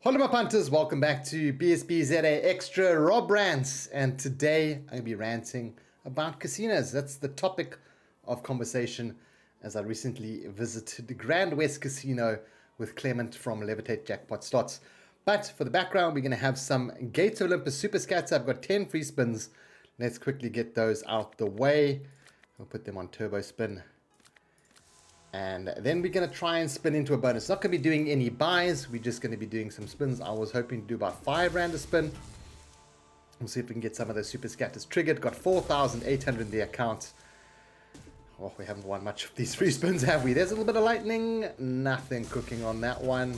Hello my punters, welcome back to BSBZA Extra Rob Rants, and today I'm going to be ranting about casinos. That's the topic of conversation as I recently visited the GrandWest Casino with Clement from Levitate Jackpot Slots. But for the background, we're going to have some Gates of Olympus Super Scats. I've got 10 free spins. Let's quickly get those out the way. I'll put them on turbo spin. And then we're going to try and spin into a bonus. Not going to be doing any buys. We're just going to be doing some spins. I was hoping to do about 5 rand a spin. We'll see if we can get some of those super scatters triggered. Got 4,800 in the account. Oh, we haven't won much of these free spins, have we? There's a little bit of lightning. Nothing cooking on that one.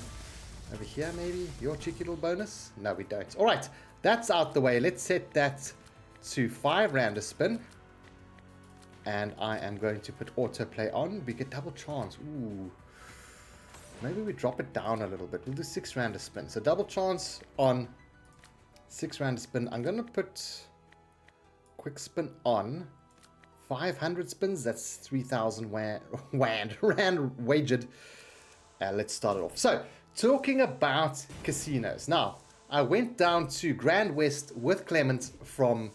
Over here, maybe? Your cheeky little bonus? No, we don't. All right, that's out the way. Let's set that to 5 rand a spin. And I am going to put autoplay on. We get double chance. Ooh. Maybe we drop it down a little bit. We'll do 6 rand a spin. So double chance on 6 rand a spin. I'm going to put quick spin on 500 spins. That's 3,000 rand wagered. Let's start it off. So talking about casinos. Now, I went down to GrandWest with Clement from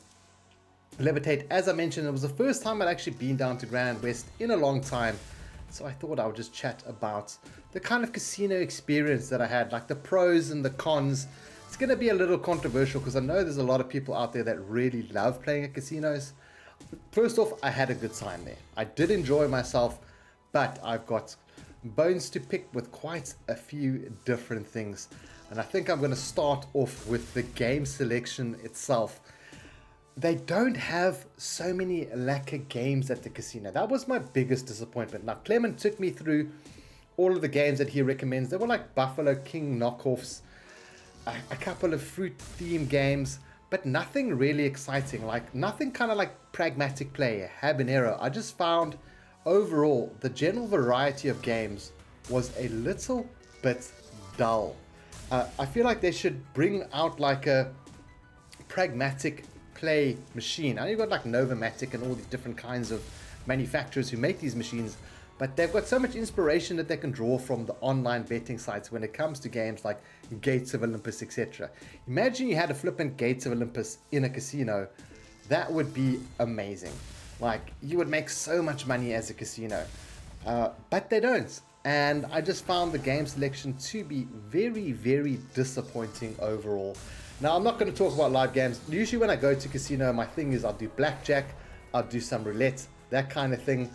Levitate. As I mentioned, it was the first time I'd actually been down to GrandWest in a long time, so I thought I would just chat about the kind of casino experience that I had, like the pros and the cons. It's going to be a little controversial because I know there's a lot of people out there that really love playing at casinos. First off, I had a good time there. I did enjoy myself, but I've got bones to pick with quite a few different things, and I think I'm going to start off with the game selection itself. They don't have so many lacquer games at the casino. That was my biggest disappointment. Now, Clement took me through all of the games that he recommends. They were like Buffalo King knockoffs, a couple of fruit themed games, but nothing really exciting. Like nothing kind of like pragmatic play, habanero. I just found overall the general variety of games was a little bit dull. I feel like they should bring out like a pragmatic play machine. I know you've got like Novamatic and all these different kinds of manufacturers who make these machines, but they've got so much inspiration that they can draw from the online betting sites when it comes to games like Gates of Olympus, etc. Imagine you had a flippant Gates of Olympus in a casino. That would be amazing. Like you would make so much money as a casino, but they don't. And I just found the game selection to be very, very disappointing overall. Now, I'm not going to talk about live games. Usually when I go to casino, my thing is I'll do blackjack, I'll do some roulette, that kind of thing,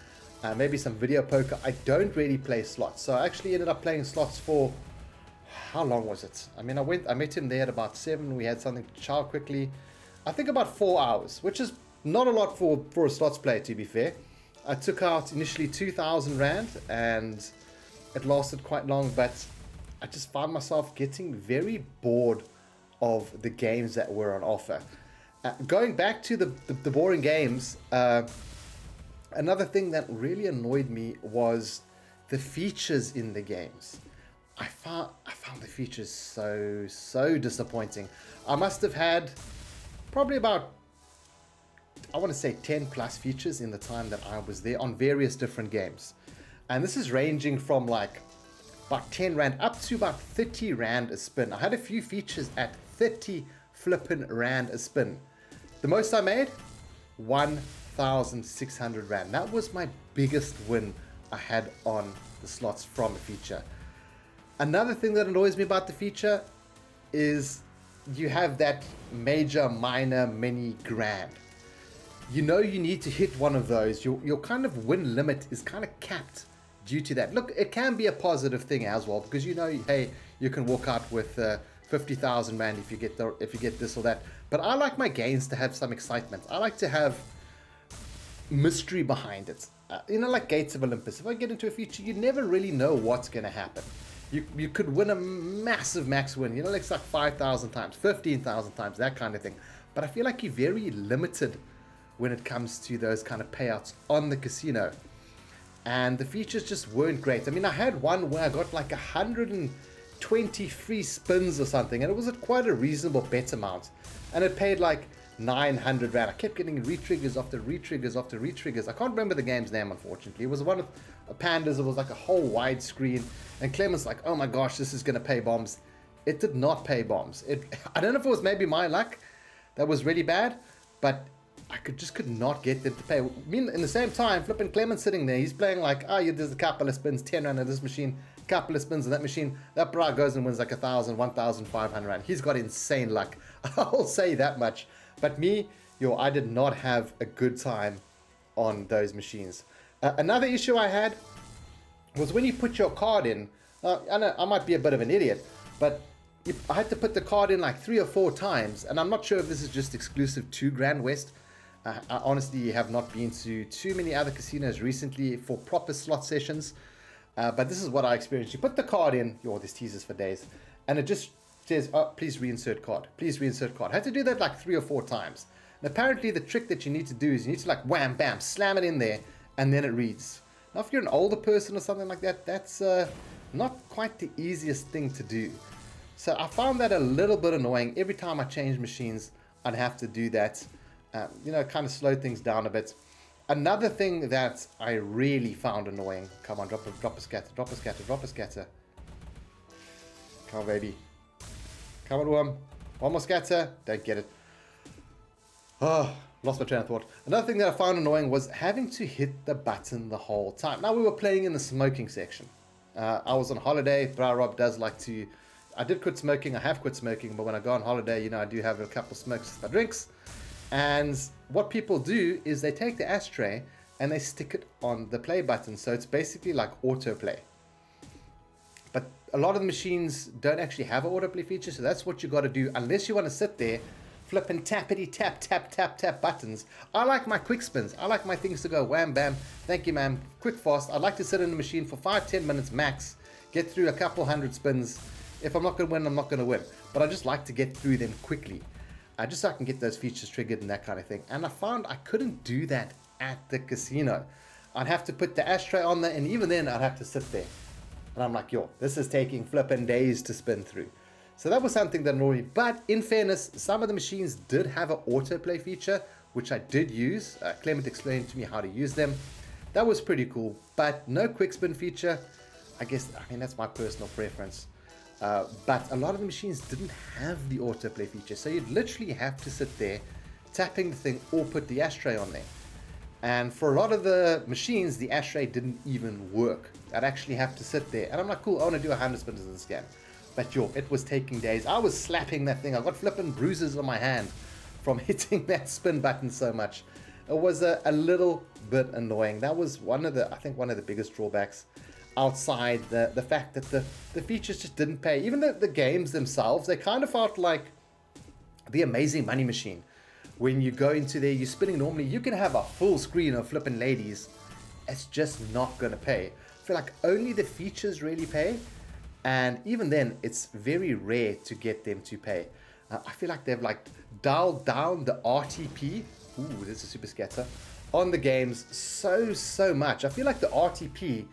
maybe some video poker. I don't really play slots. So I actually ended up playing slots for, how long was it? I mean, I met him there at about 7. We had something to chow quickly. I think about 4 hours, which is not a lot for a slots player, to be fair. I took out initially 2,000 rand and it lasted quite long, but I just found myself getting very bored of the games that were on offer. Going back to the boring games, another thing that really annoyed me was the features in the games. I found the features so disappointing. I must have had probably about, I want to say 10 plus features in the time that I was there on various different games, and this is ranging from like about 10 rand up to about 30 rand a spin. I had a few features at 30 flippin' rand a spin. The most I made, 1,600 rand. That was my biggest win I had on the slots from a feature. Another thing that annoys me about the feature is you have that major, minor, mini, grand. You know you need to hit one of those. Your kind of win limit is kind of capped due to that. Look, it can be a positive thing as well, because you know, hey, you can walk out with 50,000 rand if you get this or that. But I like my gains to have some excitement. I like to have mystery behind it. You know, like Gates of Olympus. If I get into a feature, you never really know what's going to happen. You could win a massive max win. You know, like 5,000 times, 15,000 times, that kind of thing. But I feel like you're very limited when it comes to those kind of payouts on the casino. And the features just weren't great. I mean, I had one where I got like 120 free spins or something, and it was at quite a reasonable bet amount. And it paid like 900 rand. I kept getting re-triggers after re-triggers after re-triggers. I can't remember the game's name, unfortunately. It was one of Pandas. It was like a whole wide screen. And Clement's like, oh my gosh, this is going to pay bombs. it did not pay bombs. I don't know if it was maybe my luck that was really bad, but I could not get them to pay. I mean, in the same time, flipping Clement's sitting there. He's playing like, oh, yeah, there's a couple of spins, 10 rand on this machine, couple of spins on that machine. That bra goes and wins like 1,000, 1,500 rand. He's got insane luck. I'll say that much. But me, I did not have a good time on those machines. Another issue I had was when you put your card in. I know I might be a bit of an idiot, but I had to put the card in like 3 or 4 times, and I'm not sure if this is just exclusive to GrandWest. I honestly have not been to too many other casinos recently for proper slot sessions, but this is what I experienced. You put the card in, there's teasers for days, and it just says, oh, please reinsert card, please reinsert card. I had to do that like 3 or 4 times. And apparently the trick that you need to do is you need to like wham, bam, slam it in there, and then it reads. Now if you're an older person or something like that, that's not quite the easiest thing to do. So I found that a little bit annoying. Every time I change machines, I'd have to do that. Kind of slow things down a bit. Another thing that I really found annoying. Come on, drop a scatter, drop a scatter, drop a scatter. Come on, baby. Come on, worm. One more scatter. Don't get it. Oh, lost my train of thought. Another thing that I found annoying was having to hit the button the whole time. Now, we were playing in the smoking section. I was on holiday. Rob does like to... I did quit smoking. I have quit smoking. But when I go on holiday, I do have a couple of smokes with my drinks. And what people do is they take the ashtray and they stick it on the play button. So it's basically like autoplay. But a lot of the machines don't actually have an autoplay feature. So that's what you got to do unless you want to sit there flipping tappity tap, tap, tap, tap buttons. I like my quick spins. I like my things to go wham, bam. Thank you, ma'am. Quick, fast. I'd like to sit in the machine for 5-10 minutes max. Get through a couple hundred spins. If I'm not going to win, I'm not going to win. But I just like to get through them quickly. Just so I can get those features triggered and that kind of thing. And I found I couldn't do that at the casino. I'd have to put the ashtray on there, and even then I'd have to sit there. And I'm like, this is taking flipping days to spin through. So that was something that annoyed me. But in fairness, some of the machines did have an autoplay feature, which I did use. Clement explained to me how to use them. That was pretty cool. But no quick spin feature. I mean, that's my personal preference. But a lot of the machines didn't have the autoplay feature, so you'd literally have to sit there tapping the thing or put the ashtray on there. And for a lot of the machines, the ashtray didn't even work. I'd actually have to sit there, and I'm like, cool, I want to do 100 spins in this game. But it was taking days. I was slapping that thing. I got flipping bruises on my hand from hitting that spin button so much. It was a little bit annoying. That was one of the biggest drawbacks. Outside the fact that the features just didn't pay. Even the games themselves, they kind of felt like the Amazing Money Machine. When you go into there, you're spinning normally, you can have a full screen of flipping ladies. It's just not going to pay. I feel like only the features really pay. And even then, it's very rare to get them to pay. I feel like they've like dialed down the RTP. Ooh, there's a super scatter. On the games so much. I feel like the RTP...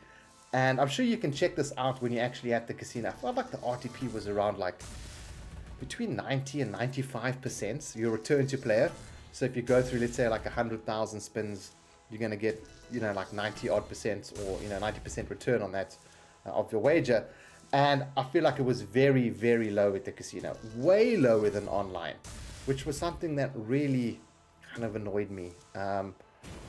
And I'm sure you can check this out when you're actually at the casino. I felt like the RTP was around like between 90 and 95% your return to player. So if you go through, let's say like 100,000 spins, you're going to get, like 90 odd percent or, 90% return on that of your wager. And I feel like it was very, very low at the casino, way lower than online, which was something that really kind of annoyed me.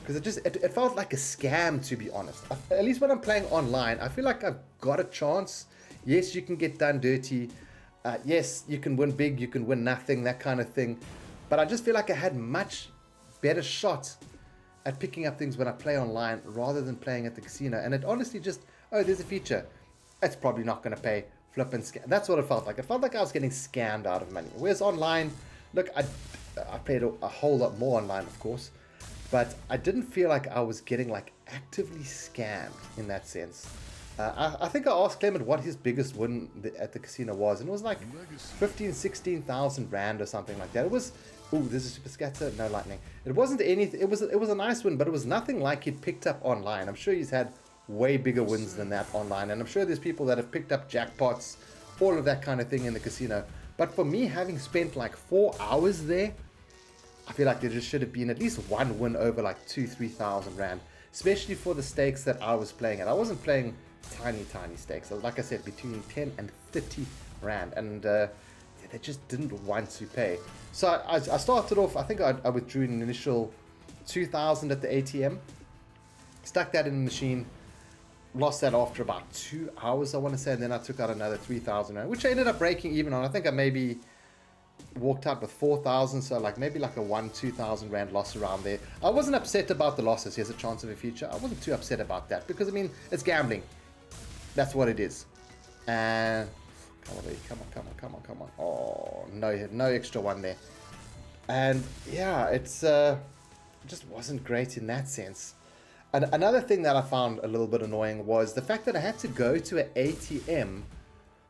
Because it felt like a scam, to be honest. At least when I'm playing online, I feel like I've got a chance. Yes, you can get done dirty. Yes, you can win big, you can win nothing, that kind of thing. But I just feel like I had much better shot at picking up things when I play online rather than playing at the casino. And it honestly just, there's a feature. It's probably not going to pay. Flip and scam. That's what it felt like. It felt like I was getting scammed out of money. Whereas online, look, I played a whole lot more online, of course. But I didn't feel like I was getting like actively scammed in that sense. I think I asked Clement what his biggest win at the casino was, and it was like 16,000 rand or something like that. It was, there's a super scatter, no lightning. It wasn't anything. It was a nice win, but it was nothing like he'd picked up online. I'm sure he's had way bigger wins than that online, and I'm sure there's people that have picked up jackpots, all of that kind of thing in the casino. But for me, having spent like 4 hours there, I feel like there just should have been at least one win over like 2,000-3,000 rand, especially for the stakes that I was playing at. I wasn't playing tiny stakes. Like I said, between 10 and 30 rand, and they just didn't want to pay. So I started off, I think I withdrew an initial 2,000 at the ATM, stuck that in the machine, lost that after about 2 hours, I want to say, and then I took out another 3,000 rand, which I ended up breaking even on. I think I maybe walked out with 4,000, so like maybe like a 2,000 rand loss around there. I wasn't upset about the losses. Here's a chance of a future. I wasn't too upset about that because, I mean, it's gambling. That's what it is. And come on. Oh, no extra one there. And yeah, it's it just wasn't great in that sense. And another thing that I found a little bit annoying was the fact that I had to go to an ATM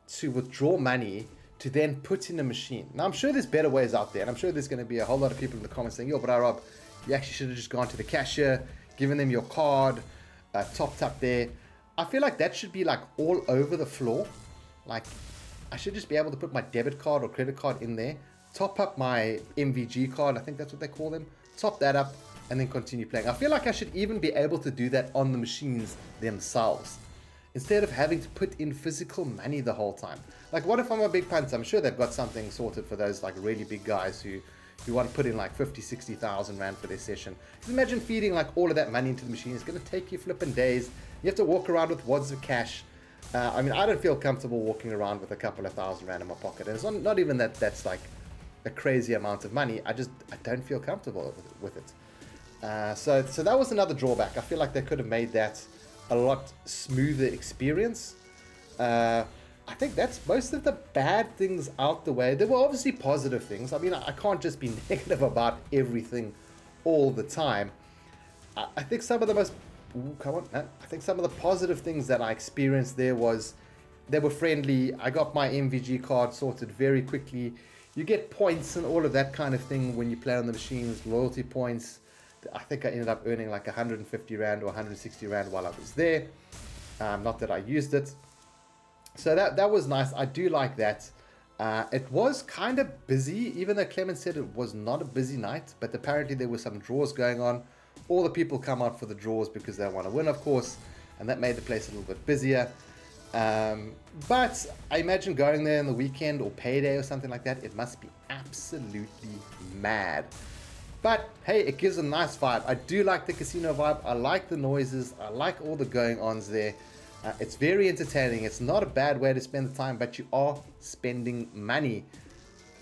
to withdraw money to then put in a machine. Now, I'm sure there's better ways out there, and I'm sure there's going to be a whole lot of people in the comments saying, yo, but Rob, you actually should have just gone to the cashier, given them your card, topped up there. I feel like that should be like all over the floor. Like, I should just be able to put my debit card or credit card in there, top up my MVG card, I think that's what they call them, top that up, and then continue playing. I feel like I should even be able to do that on the machines themselves, instead of having to put in physical money the whole time. Like, what if I'm a big punter? I'm sure they've got something sorted for those like really big guys who want to put in like 50, 60,000 rand for their session. Just imagine feeding like all of that money into the machine. It's going to take you flipping days. You have to walk around with wads of cash. I mean, I don't feel comfortable walking around with a couple of thousand rand in my pocket. And it's not even that that's like a crazy amount of money. I don't feel comfortable with it. So that was another drawback. I feel like they could have made that a lot smoother experience. I think that's most of the bad things out the way. There were obviously positive things. I mean, I can't just be negative about everything all the time. I think some of the most... I think some of the positive things that I experienced there was they were friendly. I got my MVG card sorted very quickly. You get points and all of that kind of thing when you play on the machines, loyalty points. I think I ended up earning like 150 rand or 160 rand while I was there. Not that I used it. So that was nice. I do like that. It was kind of busy, even though Clement said it was not a busy night, but apparently there were some draws going on. All the people come out for the draws because they want to win, of course, and that made the place a little bit busier. But I imagine going there on the weekend or payday or something like that, it must be absolutely mad. But hey, it gives a nice vibe. I do like the casino vibe. I like the noises. I like all the going-ons there. It's very entertaining. It's not a bad way to spend the time, but you are spending money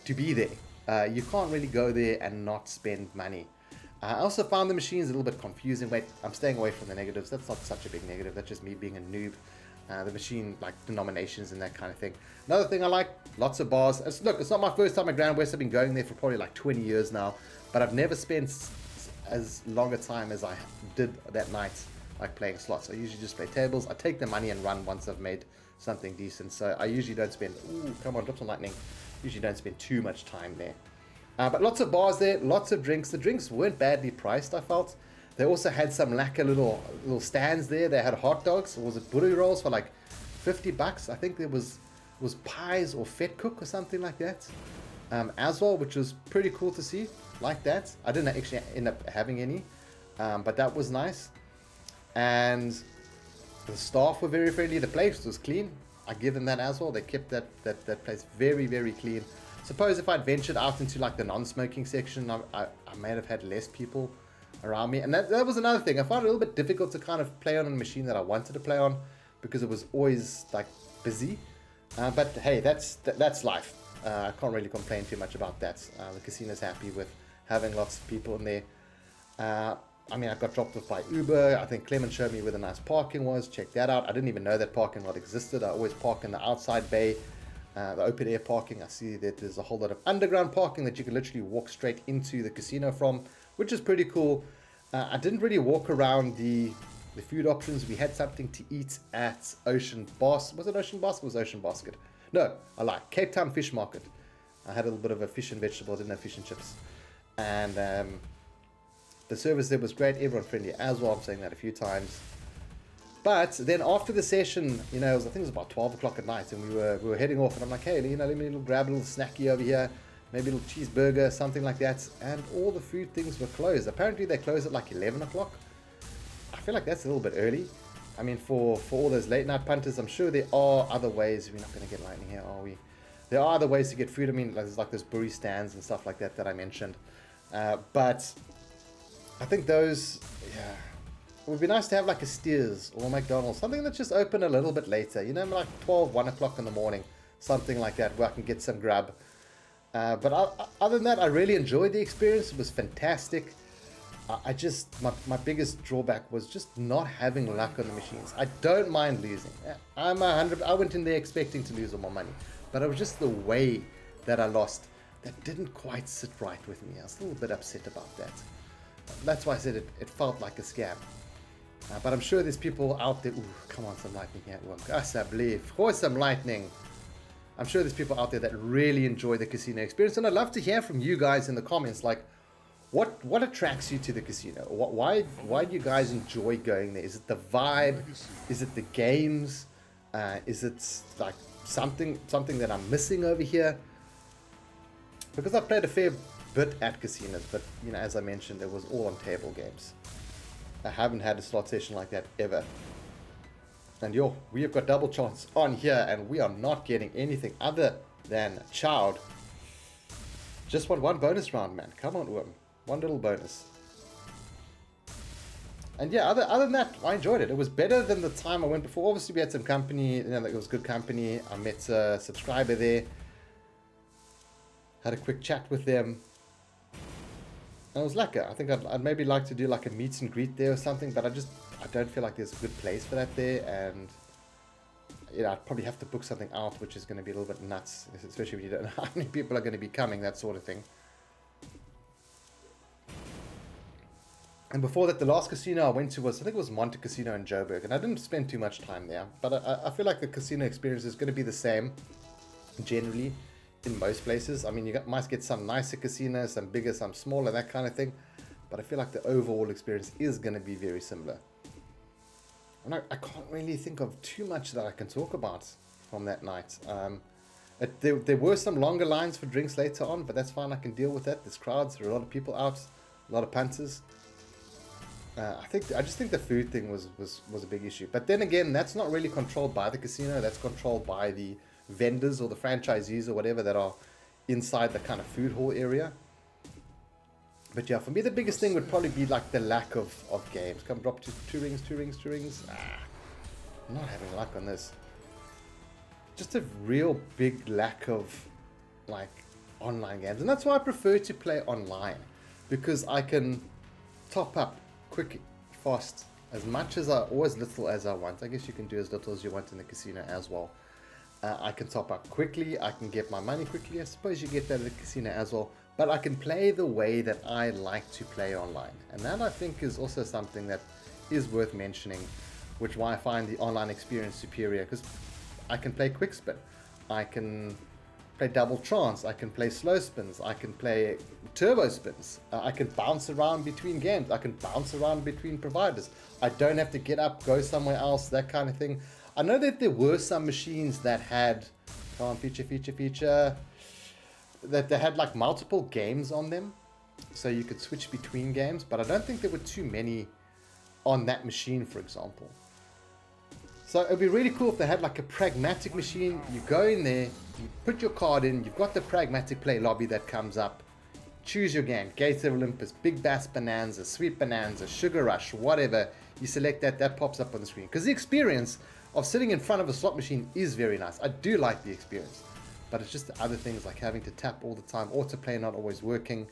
to be there. You can't really go there and not spend money. I also found the machines a little bit confusing. Wait, I'm staying away from the negatives. That's not such a big negative. That's just me being a noob. The machine, like denominations and that kind of thing. Another thing I like, lots of bars. Look, it's not my first time at GrandWest. I've been going there for probably like 20 years now, but I've never spent as long a time as I did that night, like playing slots. I usually just play tables. I take the money and run once I've made something decent. So I usually don't spend, ooh, come on, drops on lightning. Usually don't spend too much time there. But lots of bars there, lots of drinks. The drinks weren't badly priced, I felt. They also had some lacquer little stands there. They had hot dogs, or was it burri rolls for like 50 bucks? I think there was pies or vet cook or something like that as well, which was pretty cool to see, like that. I didn't actually end up having any, but that was nice. And the staff were very friendly. The place was clean. I give them that as well. They kept that place very, very clean. Suppose if I'd ventured out into like the non-smoking section, I may have had less people around me. And that was another thing. I found it a little bit difficult to kind of play on a machine that I wanted to play on because it was always like busy. But hey, that's life. I can't really complain too much about that. The casino's happy with having lots of people in there. I mean, I got dropped off by Uber. I think Clement showed me where the nice parking was. Check that out. I didn't even know that parking lot existed. I always park in the outside bay. The open air parking. I see that there's a whole lot of underground parking that you can literally walk straight into the casino from, which is pretty cool. I didn't really walk around the food options. We had something to eat at Ocean Basket. Was it Ocean Basket? Or was it Ocean Basket? No, I lied. Cape Town Fish Market. I had a little bit of a fish and vegetables. I didn't have fish and chips. And the service there was great. Everyone friendly as well. I'm saying that a few times. But then after the session, you know, I think it was about 12 o'clock at night, and we were heading off, and I'm like, hey, you know, let me grab a little snacky over here, maybe a little cheeseburger, something like that. And all the food things were closed. Apparently they close at like 11 o'clock. I feel like that's a little bit early. I mean, for all those late night punters, I'm sure there are other ways. We're not going to get lightning here, are we? There are other ways to get food. I mean, there's like those burry stands and stuff like that that I mentioned. But I think those, yeah, it would be nice to have like a Steers or McDonald's, something that's just open a little bit later, you know, like 12, 1 o'clock in the morning, something like that, where I can get some grub. Other than that, I really enjoyed the experience. It was fantastic. I just, my biggest drawback was just not having luck on the machines. I don't mind losing. I went in there expecting to lose all my money, but it was just the way that I lost that didn't quite sit right with me. I was a little bit upset about that. That's why I said it felt like a scam. But I'm sure there's people out there. Ooh, come on, some lightning here. Gosh, I believe. Of course, some lightning. I'm sure there's people out there that really enjoy the casino experience, and I'd love to hear from you guys in the comments. Like, what attracts you to the casino? Why do you guys enjoy going there? Is it the vibe? Is it the games? Is it like something that I'm missing over here? Because I've played a fair bit at casinos, but you know, as I mentioned, it was all on table games. I haven't had a slot session like that ever. And we have got double chance on here, and we are not getting anything other than chowed. Just want one bonus round, man. Come on, Worm. One little bonus. And yeah, other than that, I enjoyed it. It was better than the time I went before. Obviously, we had some company. You know, it was good company. I met a subscriber there. Had a quick chat with them. And it was lekker. I think I'd maybe like to do like a meet and greet there or something, but I don't feel like there's a good place for that there. And you know, I'd probably have to book something out, which is going to be a little bit nuts, especially if you don't know how many people are going to be coming, that sort of thing. And before that, the last casino I went to was, I think it was Monte Casino in Joburg, and I didn't spend too much time there. But I feel like the casino experience is going to be the same, generally, in most places. I mean, you might get some nicer casinos, some bigger, some smaller, that kind of thing. But I feel like the overall experience is going to be very similar. And I can't really think of too much that I can talk about from that night. There were some longer lines for drinks later on, but that's fine. I can deal with that. There's crowds. There are a lot of people out, a lot of punters. I just think the food thing was a big issue. But then again, that's not really controlled by the casino. That's controlled by the vendors or the franchisees or whatever that are inside the kind of food hall area. But yeah, for me, the biggest thing would probably be like the lack of games. Come drop to two rings. I'm not having luck on this. Just a real big lack of like online games. And that's why I prefer to play online, because I can top up quick, fast, as much or as little as I want. I guess you can do as little as you want in the casino as well. I can top up quickly. I can get my money quickly. I suppose you get that at the casino as well. But I can play the way that I like to play online. And that, I think, is also something that is worth mentioning, which why I find the online experience superior, because I can play quick spin. I can play double trance. I can play slow spins. I can play turbo spins. I can bounce around between games. I can bounce around between providers. I don't have to get up, go somewhere else, that kind of thing. I know that there were some machines that had, come on, feature, that they had like multiple games on them, so you could switch between games, but I don't think there were too many on that machine, for example. So it'd be really cool if they had like a pragmatic machine. You go in there, you put your card in, you've got the pragmatic play lobby that comes up. Choose your game, Gates of Olympus, Big Bass Bonanza, Sweet Bonanza, Sugar Rush, whatever. You select that pops up on the screen. Because the experience of sitting in front of a slot machine is very nice. I do like the experience. But it's just the other things like having to tap all the time, autoplay not always working,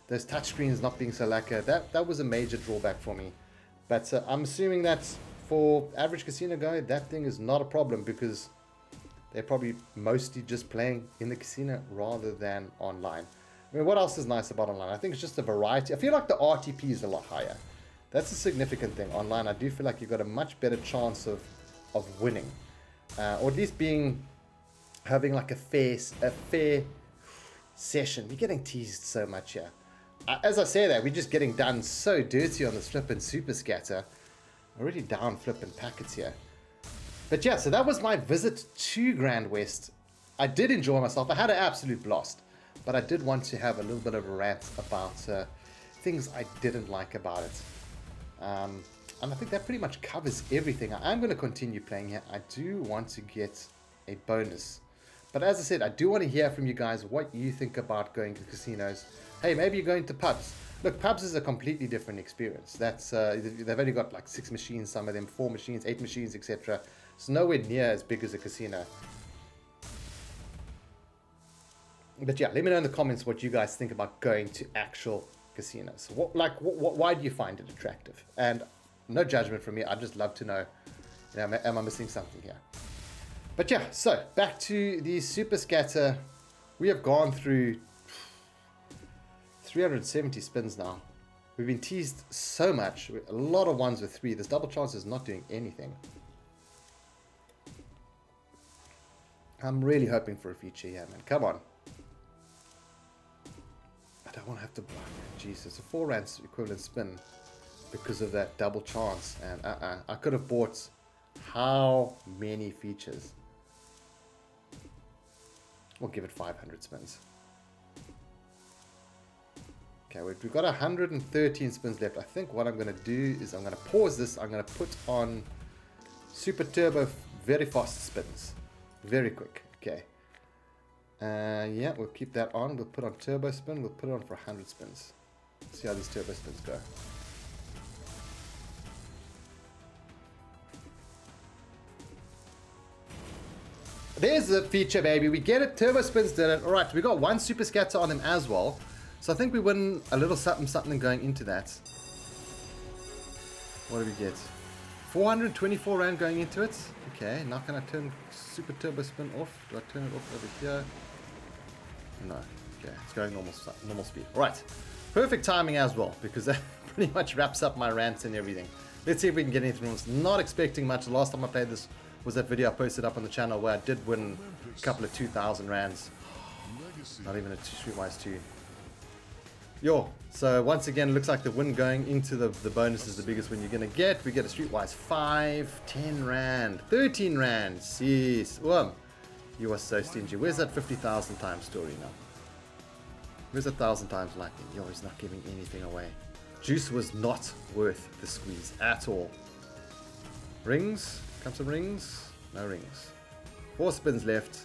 those touchscreens not being so lacquer. That was a major drawback for me. But I'm assuming that for average casino guy, that thing is not a problem, because they're probably mostly just playing in the casino rather than online. I mean, what else is nice about online? I think it's just the variety. I feel like the RTP is a lot higher. That's a significant thing. Online, I do feel like you've got a much better chance of winning, or at least having like a fair session. You're getting teased so much here. As I say that, we're just getting done so dirty on this flippin' super scatter. Already down flippin' packets here. But yeah, so that was my visit to GrandWest. I did enjoy myself. I had an absolute blast. But I did want to have a little bit of a rant about things I didn't like about it. And I think that pretty much covers everything. I'm going to continue playing here. I do want to get a bonus. But as I said, I do want to hear from you guys what you think about going to casinos. Hey, maybe you're going to pubs. Look, pubs is a completely different experience. That's they've only got like 6 machines, some of them 4 machines, 8 machines, etc. It's nowhere near as big as a casino. But yeah, let me know in the comments what you guys think about going to actual casinos. Why do you find it attractive? And no judgment from me. I'd just love to know, am I missing something here? But yeah, so back to the Super Scatter. We have gone through 370 spins now. We've been teased so much. A lot of ones with 3. This double chance is not doing anything. I'm really hoping for a feature here, man. Come on. I don't want to have to block. Jesus, a 4 rand equivalent spin because of that double chance. And I could have bought how many features? We'll give it 500 spins. Okay, we've got 113 spins left. I think what I'm going to do is I'm going to pause this. I'm going to put on super turbo, very fast spins. Very quick. Okay. Yeah, we'll keep that on. We'll put on turbo spin. We'll put it on for 100 spins. See how these turbo spins go. There's the feature, baby. We get it. Turbo spins did it. All right, we got 1 super scatter on them as well. So I think we win a little something going into that. What do we get? 424 rand going into it. Okay, now can I turn super turbo spin off? Do I turn it off over here? No. Okay, it's going normal speed. All right, perfect timing as well, because that pretty much wraps up my rants and everything. Let's see if we can get anything else. Not expecting much. The last time I played this was that video I posted up on the channel where I did win a couple of 2,000 rands. Not even a Streetwise 2. Yo, so once again, looks like the win going into the bonus is the biggest win you're going to get. We get a Streetwise 5, 10 rand, 13 rand. Jeez. Whoa. You are so stingy. Where's that 50,000 times story now? Where's a 1,000 times lightning? Yo, he's not giving anything away. Juice was not worth the squeeze at all. Rings? Come some rings? No rings. 4 spins left.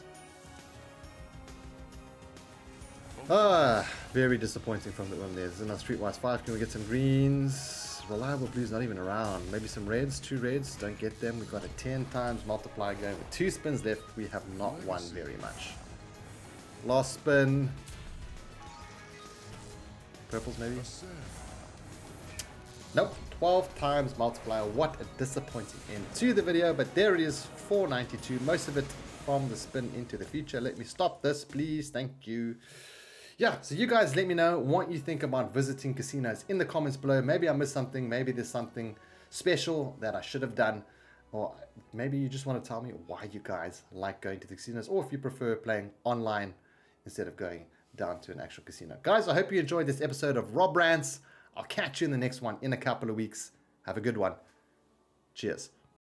Very disappointing from the one there. There's another Streetwise 5. Can we get some greens? Reliable blues not even around. Maybe some reds. 2 reds. Don't get them. We've got a 10 times multiplier going. With 2 spins left, we have not won very much. Last spin. Purples maybe? Nope. 12 times multiplier. What a disappointing end to the video. But there it is. 492. Most of it from the spin into the future. Let me stop this, please. Thank you. Yeah, so you guys let me know what you think about visiting casinos in the comments below. Maybe I missed something. Maybe there's something special that I should have done. Or maybe you just want to tell me why you guys like going to the casinos. Or if you prefer playing online instead of going down to an actual casino. Guys, I hope you enjoyed this episode of Rob Rants. I'll catch you in the next one in a couple of weeks. Have a good one. Cheers.